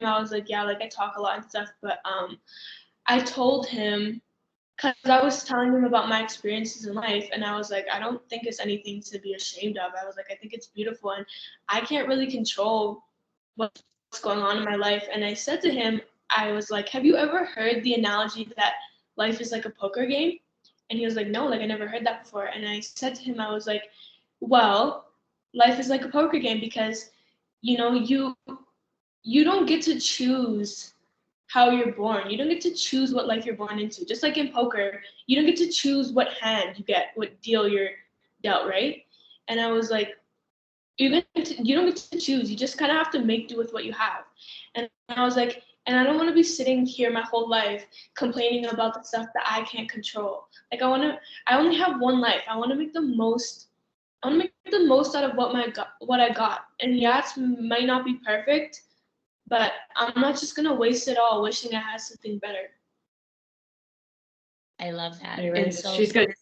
I was like, yeah, like I talk a lot and stuff, but I told him, because I was telling him about my experiences in life, and I was like, I don't think it's anything to be ashamed of. I was like, I think it's beautiful, and I can't really control what's going on in my life. And I said to him, I was like, have you ever heard the analogy that life is like a poker game? And he was like, no, like I never heard that before. And I said to him, I was like, well, life is like a poker game because, you know, you don't get to choose how you're born. You don't get to choose what life you're born into. Just like in poker, you don't get to choose what hand you get, what deal you're dealt, right? And I was like, you don't get to choose. You just kind of have to make do with what you have. And I was like, and I don't want to be sitting here my whole life complaining about the stuff that I can't control. Like I only have one life. I want to make the most. I want to make the most out of what I got. And yeah, it might not be perfect, but I'm not just gonna waste it all wishing I had something better. I love that. Right. And so She's good.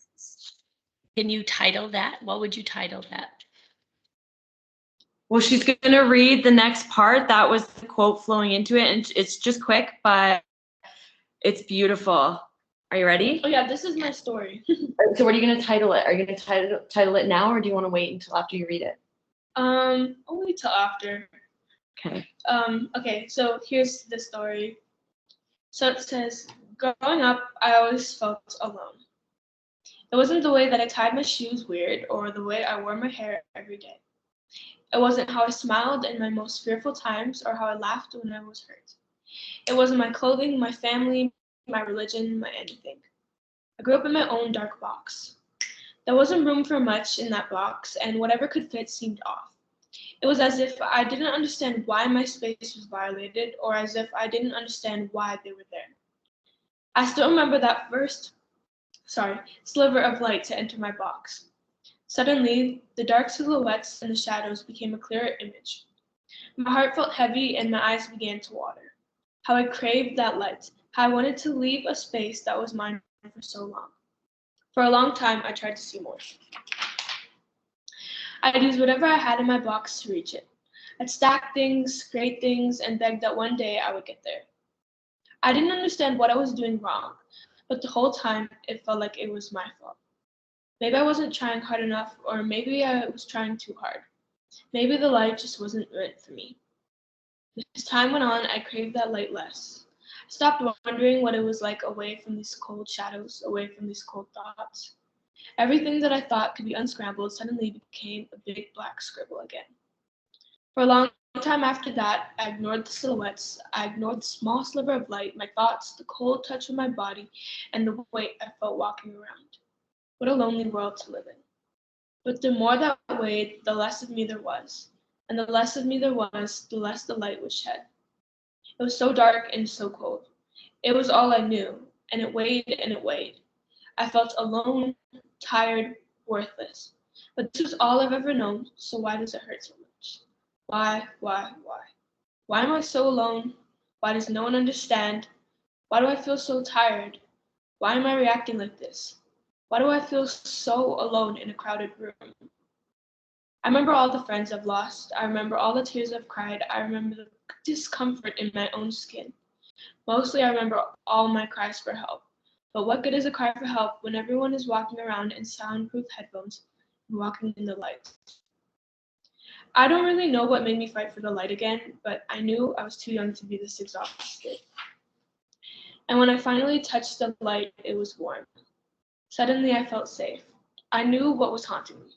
can you title that? What would you title that? Well, she's going to read the next part. That was the quote flowing into it, and it's just quick, but it's beautiful. Are you ready? Oh yeah, this is my story. So what are you going to title it? Are you going to title it now, or do you want to wait until after you read it? I'll wait till after. Okay. Okay, so here's the story. So it says, growing up, I always felt alone. It wasn't the way that I tied my shoes weird or the way I wore my hair every day. It wasn't how I smiled in my most fearful times or how I laughed when I was hurt. It wasn't my clothing, my family, my religion, my anything. I grew up in my own dark box. There wasn't room for much in that box, and whatever could fit seemed off. It was as if I didn't understand why my space was violated, or as if I didn't understand why they were there. I still remember that first, sliver of light to enter my box. Suddenly, the dark silhouettes and the shadows became a clearer image. My heart felt heavy and my eyes began to water. How I craved that light, how I wanted to leave a space that was mine for so long. For a long time, I tried to see more. I'd use whatever I had in my box to reach it. I'd stack things, create things, and beg that one day I would get there. I didn't understand what I was doing wrong, but the whole time it felt like it was my fault. Maybe I wasn't trying hard enough, or maybe I was trying too hard. Maybe the light just wasn't meant for me. As time went on, I craved that light less. I stopped wondering what it was like away from these cold shadows, away from these cold thoughts. Everything that I thought could be unscrambled suddenly became a big black scribble again. For a long time after that, I ignored the silhouettes. I ignored the small sliver of light, my thoughts, the cold touch of my body, and the weight I felt walking around. What a lonely world to live in. But the more that weighed, the less of me there was. And the less of me there was, the less the light would shed. It was so dark and so cold. It was all I knew, and it weighed and it weighed. I felt alone, tired, worthless. But this was all I've ever known, so why does it hurt so much? Why, why, why? Why am I so alone? Why does no one understand? Why do I feel so tired? Why am I reacting like this? Why do I feel so alone in a crowded room? I remember all the friends I've lost. I remember all the tears I've cried. I remember the discomfort in my own skin. Mostly, I remember all my cries for help. But what good is a cry for help when everyone is walking around in soundproof headphones and walking in the light? I don't really know what made me fight for the light again, but I knew I was too young to be this exhausted. And when I finally touched the light, it was warm. Suddenly, I felt safe. I knew what was haunting me.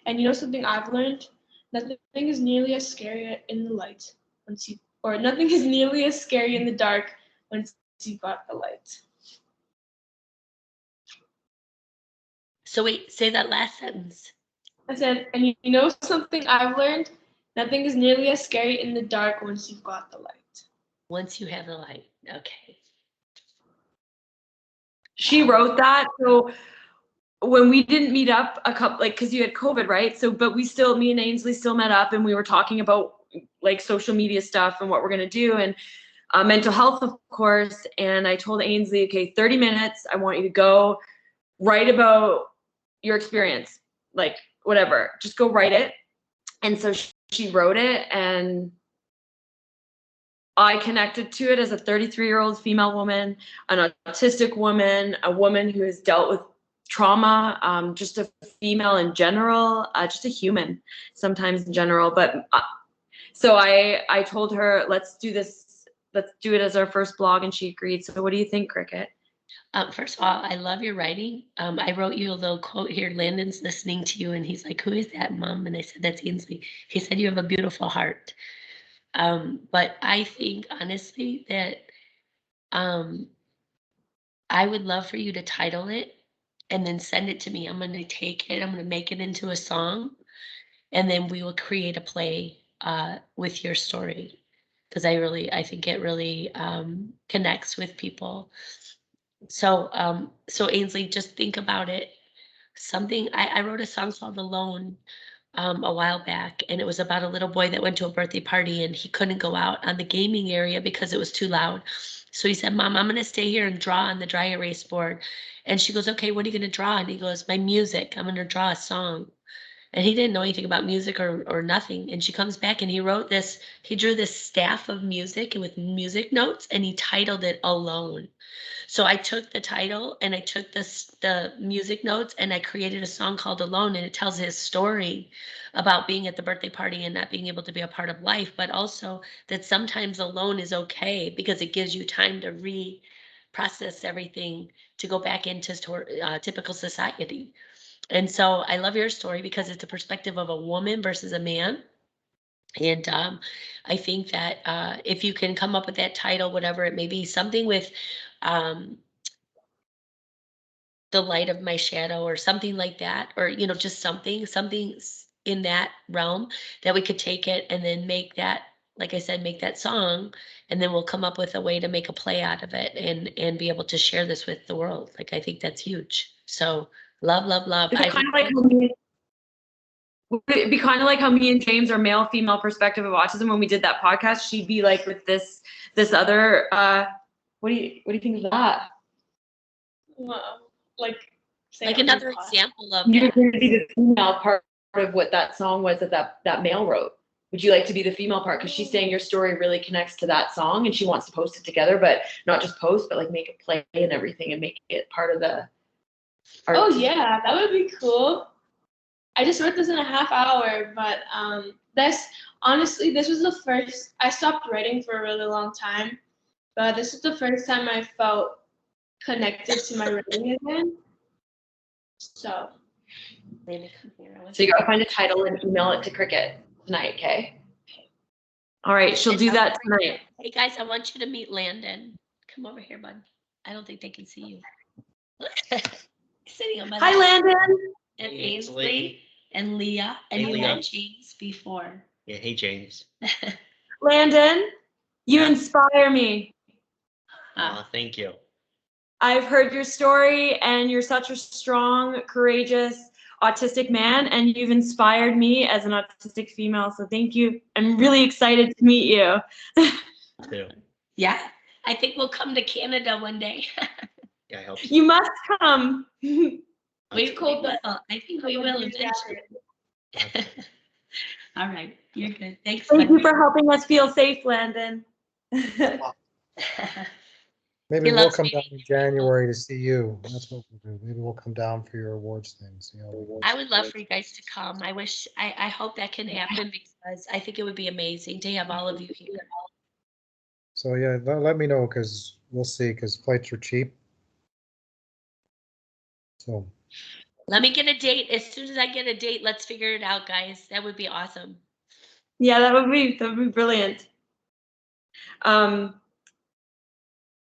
And you know something I've learned? Nothing is nearly as scary in the light or nothing is nearly as scary in the dark once you got the light. So wait, say that last sentence. I said, and you know something I've learned? Nothing is nearly as scary in the dark once you've got the light. Once you have the light. Okay. She wrote that. So when we didn't meet up a couple, like, because you had COVID, right? So, but me and Ainsley still met up, and we were talking about like social media stuff and what we're gonna do, and mental health, of course. And I told Ainsley, okay, 30 minutes. I want you to go write about your experience, like whatever. Just go write it. And so she wrote it, and I connected to it as a 33-year-old female woman, an autistic woman, a woman who has dealt with trauma, just a female in general, just a human sometimes in general. But so I told her, let's do this. Let's do it as our first blog, and she agreed. So what do you think, Cricket? First of all, I love your writing. I wrote you a little quote here. Landon's listening to you, and he's like, "Who is that, Mom?" And I said, "That's Ainsley." He said, "You have a beautiful heart." But I think honestly that I would love for you to title it and then send it to me. I'm going to take it. I'm going to make it into a song, and then we will create a play with your story, because I think it really connects with people. So, so Ainsley, just think about it. Something I wrote a song called "Alone" a while back, and it was about a little boy that went to a birthday party and he couldn't go out on the gaming area because it was too loud. So he said, "Mom, I'm going to stay here and draw on the dry erase board." And she goes, "Okay, what are you going to draw?" And he goes, "My music. I'm going to draw a song." And he didn't know anything about music or nothing. And she comes back and he drew this staff of music with music notes, and he titled it "Alone." So I took the title and I took the music notes and I created a song called "Alone," and it tells his story about being at the birthday party and not being able to be a part of life, but also that sometimes alone is okay because it gives you time to process everything to go back into typical society. And so I love your story because it's the perspective of a woman versus a man. And I think that if you can come up with that title, whatever it may be, something with um, the light of my shadow or something like that, or, just something in that realm, that we could take it and then make that, like I said, make that song, and then we'll come up with a way to make a play out of it and be able to share this with the world. Like, I think that's huge. So love, love, love. Is it kind of like would it be kind of like how me and James are male female perspective of autism when we did that podcast? She'd be like with this other what do you think of that? Well, like, say Like it another class. example of You're that. going to be the female part of what that song was that male wrote. Would you like to be the female part? Because she's saying your story really connects to that song and she wants to post it together, but not just post, but like make it play and everything and make it part of the art. Oh yeah, that would be cool. I just wrote this in a half hour, but this was the first. I stopped writing for a really long time, but this is the first time I felt connected to my writing again. So So you gotta find a title and email it to Cricket tonight, okay? All right, she'll do that tonight. Hey guys, I want you to meet Landon. Come over here, bud. I don't think they can see you. Sitting on my Hi, lap. Landon. And Ainsley and Leah. And you met James before. Yeah, hey James. Landon, you Yeah. inspire me. Thank you. I've heard your story and you're such a strong, courageous, autistic man, and you've inspired me as an autistic female. So thank you. I'm really excited to meet you. Too. Yeah, I think we'll come to Canada one day. Yeah, I hope so. You must come. We will. I think we will eventually. All right, you're good. Thanks. Thank you for helping us feel safe, Landon. Maybe He we'll loves come me. down in January to see you. That's what we'll do. Maybe we'll come down for your awards thing. See how the awards I would love for you guys to come. I hope that can happen because I think it would be amazing to have all of you here. So yeah, let me know because we'll see because flights are cheap. So Let me get a date. As soon as I get a date, let's figure it out, guys. That would be awesome. Yeah, that would be brilliant.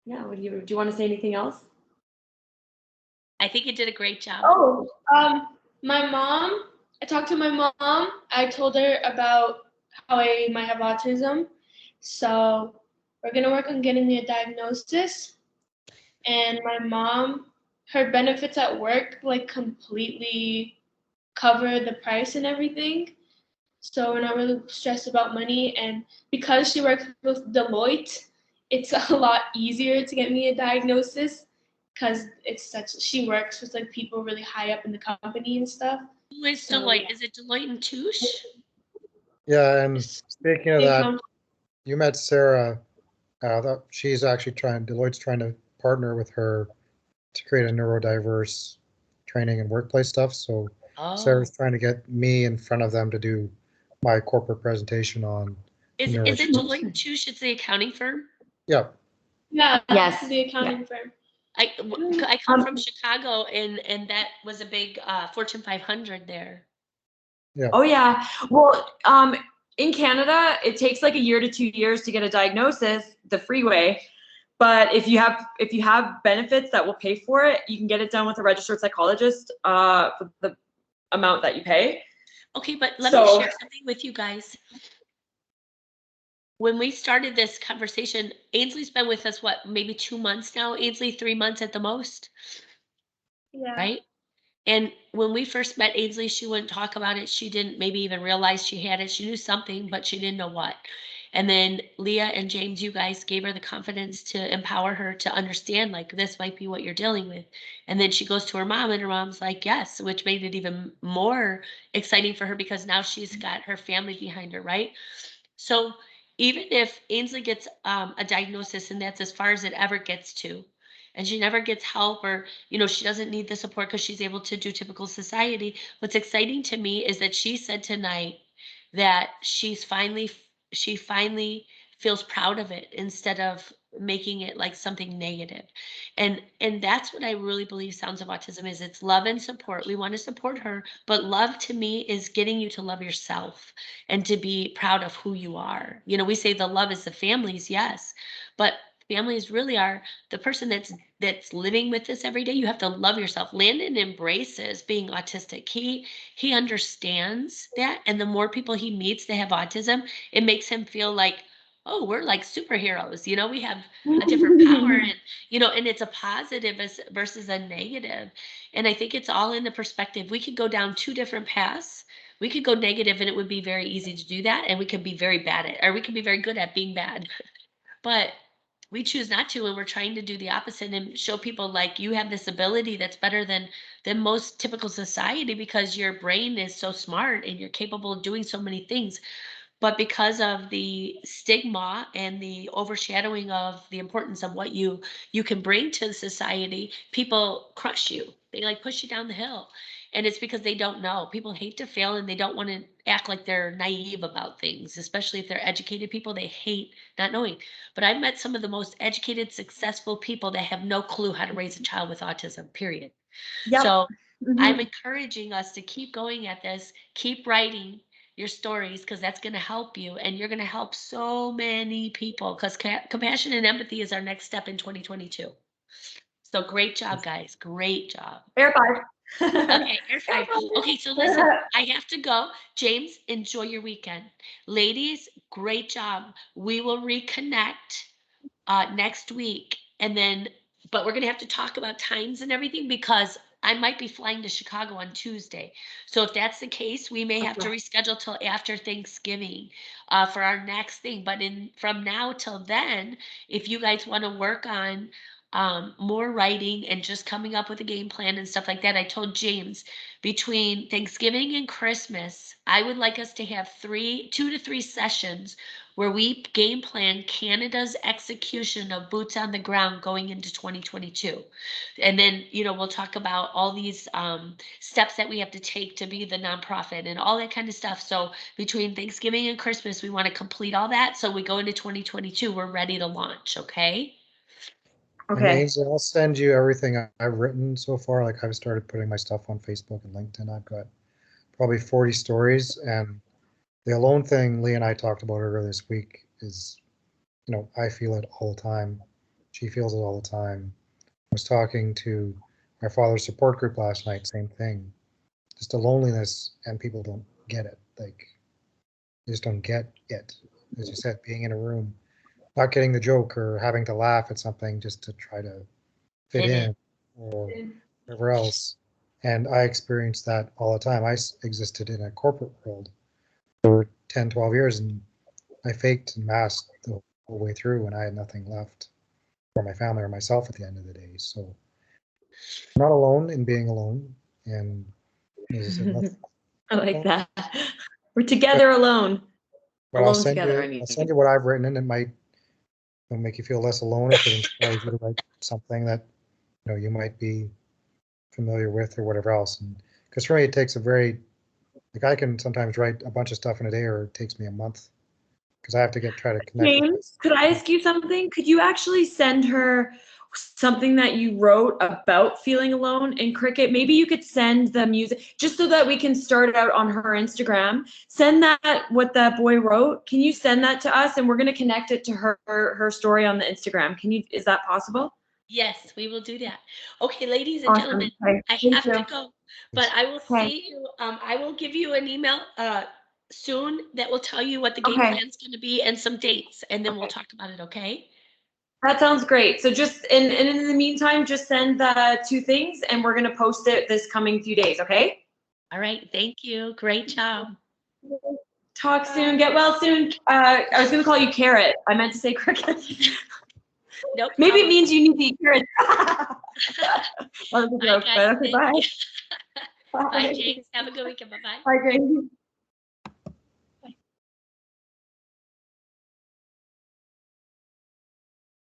Yeah, do you want to say anything else? I think you did a great job. Oh, my mom. I talked to my mom. I told her about how I might have autism. So we're gonna work on getting me a diagnosis. And my mom, her benefits at work like completely cover the price and everything. So we're not really stressed about money. And because she works with Deloitte, it's a lot easier to get me a diagnosis because she works with like people really high up in the company and stuff. Who is So, Deloitte? yeah. Is it Deloitte and Touche? yeah, and speaking of that, you met Sarah She's actually Deloitte's trying to partner with her to create a neurodiverse training and workplace stuff. So Sarah's Oh, trying to get me in front of them to do my corporate presentation on is neuro. it Deloitte too? It's the accounting firm. Yeah, Yeah, Yes. the accounting firm. I come from Chicago, and that was a big Fortune 500 there. yeah. Oh yeah. Well, in Canada, it takes like a year to 2 years to get a diagnosis, the freeway. But if you have benefits that will pay for it, you can get it done with a registered psychologist for the amount that you pay. Okay, but let me share something with you guys. When we started this conversation, Ainsley's been with us, what, maybe 2 months now? Ainsley, 3 months at the most, Yeah. right? And when we first met Ainsley, she wouldn't talk about it. She didn't maybe even realize she had it. She knew something, but she didn't know what. And then Leah and James, you guys gave her the confidence to empower her to understand, like, this might be what you're dealing with. And then she goes to her mom, and her mom's like, yes, which made it even more exciting for her because now she's got her family behind her, right? So even if Ainsley gets a diagnosis and that's as far as it ever gets to, and she never gets help, or she doesn't need the support because she's able to do typical society, what's exciting to me is that she said tonight that she finally feels proud of it instead of making it like something negative. And that's what I really believe Sounds of Autism is. It's love and support. We want to support her, but love to me is getting you to love yourself and to be proud of who you are. We say the love is the families, yes, but families really are the person that's living with this every day. You have to love yourself. Landon embraces being autistic. He understands that, and the more people he meets that have autism, it makes him feel like, oh, we're like superheroes. We have a different power, and it's a positive versus a negative. And I think it's all in the perspective. We could go down two different paths. We could go negative, and it would be very easy to do that, and we could be very bad at, or we could be very good at being bad. But we choose not to, and we're trying to do the opposite and show people like you have this ability that's better than most typical society because your brain is so smart and you're capable of doing so many things. But because of the stigma and the overshadowing of the importance of what you can bring to the society, people crush you. They like push you down the hill. And it's because they don't know. People hate to fail and they don't want to act like they're naive about things, especially if they're educated people. They hate not knowing. But I've met some of the most educated, successful people that have no clue how to raise a child with autism, period. Yep. So I'm encouraging us to keep going at this, keep writing your stories because that's going to help you and you're going to help so many people because compassion and empathy is our next step in 2022. So great job, guys. Great job. Air five. Okay, air five. Okay, so listen, I have to go. James, enjoy your weekend. Ladies, great job. We will reconnect next week. And then, but we're going to have to talk about times and everything because I might be flying to Chicago on Tuesday. So if that's the case, we may have to reschedule till after Thanksgiving for our next thing. But from now till then, if you guys want to work on more writing and just coming up with a game plan and stuff like that, I told James between Thanksgiving and Christmas, I would like us to have 2 to 3 sessions where we game plan Canada's execution of boots on the ground going into 2022. And then, we'll talk about all these steps that we have to take to be the nonprofit and all that kind of stuff. So between Thanksgiving and Christmas, we want to complete all that. So we go into 2022, we're ready to launch. Okay. Okay. Amazing. I'll send you everything I've written so far. Like I've started putting my stuff on Facebook and LinkedIn. I've got probably 40 stories, and the alone thing Lee and I talked about earlier this week is, I feel it all the time. She feels it all the time. I was talking to our father's support group last night, same thing. Just a loneliness, and people don't get it. Like, they just don't get it. As you said, being in a room, not getting the joke or having to laugh at something just to try to fit in or whatever else. And I experienced that all the time. I existed in a corporate world for 10, 12 years, and I faked and masked the whole way through, and I had nothing left for my family or myself at the end of the day. So I'm not alone in being alone. And as I said, I like that. We're together alone. but I'll Alone send together, I you mean. what I've written, and it might it'll make you feel less alone if it inspires you to write something that, you know, you might be familiar with or whatever else. And because for me, it takes a very, like I can sometimes write a bunch of stuff in a day, or it takes me a month because I have to try to connect with James, could I ask you something? Could you actually send her something that you wrote about feeling alone in cricket? Maybe you could send the music just so that we can start it out on her Instagram. Send that what that boy wrote. Can you send that to us? And we're gonna connect it to her story on the Instagram. Can you? Is that possible? Yes, we will do that. Okay, ladies and gentlemen, Okay. I Thank have to you. go, but I will Okay. see you. I will give you an email soon that will tell you what the game Okay. plan's going to be and some dates, and then we'll talk about it. Okay? That sounds great. So just and in the meantime, just send the 2 things and we're gonna post it this coming few days, okay? All right. Thank you. Great job. Talk soon. Get well soon. I was gonna call you Carrot. I meant to say Cricket. No Maybe it problem. means you need to eat carrots. That was a Bye, joke, guys. but okay, Thank bye. you. Bye, Bye. James. Have a good weekend. Bye-bye. Bye, Gracie.